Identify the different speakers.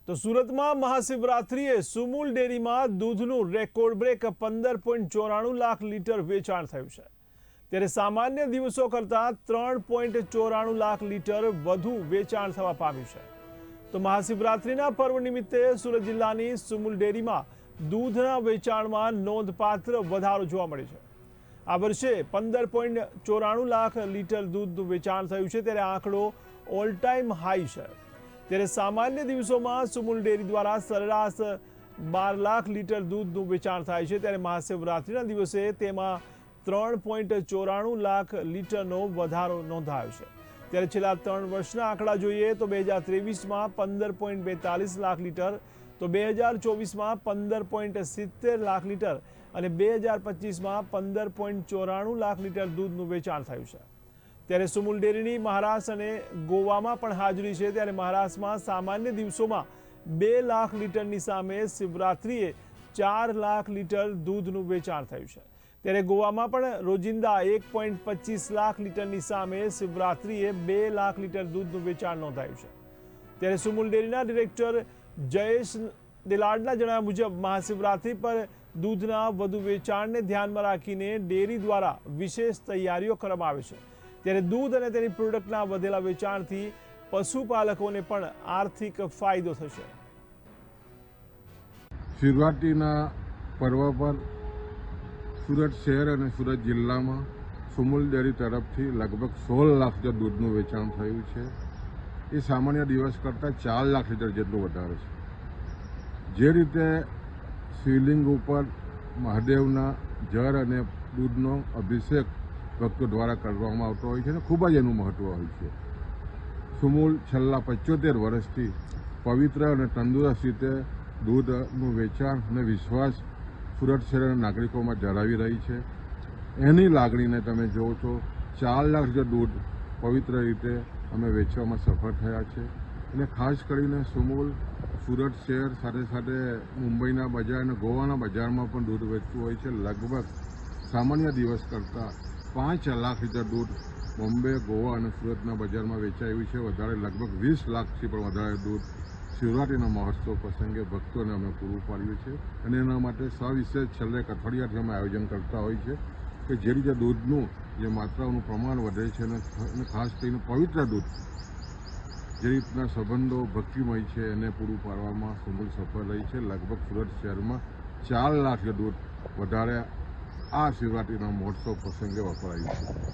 Speaker 1: તો સુરતમાં મહાશિવરાત્રિએ સુમુલ ડેરીમાં દૂધનું રેકોર્ડ બ્રેક 15.94 લાખ લીટર વેચાણ થયું છે, ત્યારે સામાન્ય દિવસો કરતાં 3.94 લાખ લીટર વધુ વેચાણ થવા પામ્યું છે। તો મહાશિવરાત્રિના પર્વ નિમિત્તે સુરત જિલ્લાની સુમુલ ડેરીમાં દૂધના વેચાણમાં નોંધપાત્ર વધારો જોવા મળ્યો છે। આ વર્ષે 15.94 લાખ લીટર દૂધનું વેચાણ થયું છે, ત્યારે આંકડો ઓલ ટાઈમ હાઈ છે। ત્યારે સામાન્ય દિવસોમાં સુમુલ ડેરી દ્વારા સરેરાશ 12 લાખ લીટર દૂધનું વેચાણ થાય છે, ત્યારે મહાશિવરાત્રિના દિવસે તેમાં 3.94 લાખ લીટરનો વધારો નોંધાયો છે। ત્યારે છેલ્લા 3 વર્ષના આંકડા જોઈએ તો 2023માં 15.42 લાખ લીટર, તો 2024માં 15.70 લાખ લીટર અને 2025માં 15.94 લાખ લીટર દૂધનું વેચાણ થયું છે। ત્યારે સુમુલ ડેરીની મહારાષ્ટ્ર અને ગોવામાં પણ હાજરી છે, ત્યારે મહારાષ્ટ્રમાં સામાન્ય દિવસોમાં 2 લાખ લીટરની સામે શિવરાત્રિએ 4 લાખ લીટર દૂધનું વેચાણ થયું છે, ત્યારે ગોવામાં પણ રોજિંદા 1.25 લાખ લીટરની સામે શિવરાત્રિએ 2 લાખ લીટર દૂધનું વેચાણ નોંધાયું છે। ત્યારે સુમુલ ડેરીના ડિરેક્ટર જયેશ દેલાડના જણાવ્યા મુજબ મહાશિવરાત્રિ પર દૂધના વધુ વેચાણને ધ્યાનમાં રાખીને ડેરી દ્વારા વિશેષ તૈયારીઓ કરવામાં આવે છે। ત્યારે દૂધ અને તેની પ્રોડક્ટના વધેલા વેચાણથી પશુપાલકોને પણ આર્થિક ફાયદો થશે।
Speaker 2: શિવરાત્રિના પર્વ પર સુરત શહેર અને સુરત જિલ્લામાં સુમુલ ડેરી તરફથી લગભગ 16 લાખ લીટર દૂધનું વેચાણ થયું છે। એ સામાન્ય દિવસ કરતાં 4 લાખ લીટર જેટલું વધારે છે। જે રીતે શિવલિંગ ઉપર મહાદેવના જળ અને દૂધનો અભિષેક ભક્તો દ્વારા કરવામાં આવતો હોય છે અને ખૂબ જ એનું મહત્ત્વ હોય છે। સુમુલ છેલ્લા 75 વર્ષથી પવિત્ર અને તંદુરસ્ત રીતે દૂધનું વેચાણ અને વિશ્વાસ સુરત શહેરના નાગરિકોમાં ધરાવી રહી છે। એની લાગણીને તમે જુઓ છો, 4 લાખ લીટર દૂધ પવિત્ર રીતે અમે વેચવામાં સફળ થયા છે। અને ખાસ કરીને સુમુલ સુરત શહેર સાથે સાથે મુંબઈના બજાર અને ગોવાના બજારમાં પણ દૂધ વેચતું હોય છે। લગભગ સામાન્ય દિવસ કરતાં 5 લાખ લીટર દૂધ બોમ્બે, ગોવા અને સુરતના બજારમાં વેચાયું છે। વધારે લગભગ 20 લાખથી પણ વધારે દૂધ શિવરાત્રિના મહોત્સવ પ્રસંગે ભક્તોને અમે પૂરું પાડ્યું છે અને એના માટે સવિશેષ છેલ્લા એક અઠવાડિયાથી અમે આયોજન કરતા હોય છે કે જે રીતે દૂધનું જે માત્રાનું પ્રમાણ વધે છે અને ખાસ કરીને પવિત્ર દૂધ જે રીતના સંબંધો ભક્તિમય છે એને પૂરું પાડવામાં સુમુલ સફળ રહી છે। લગભગ સુરત શહેરમાં 4 લાખ દૂધ વધારે આ શિવરાત્રિના મહોત્સવ પ્રસંગે વપરાયું છે।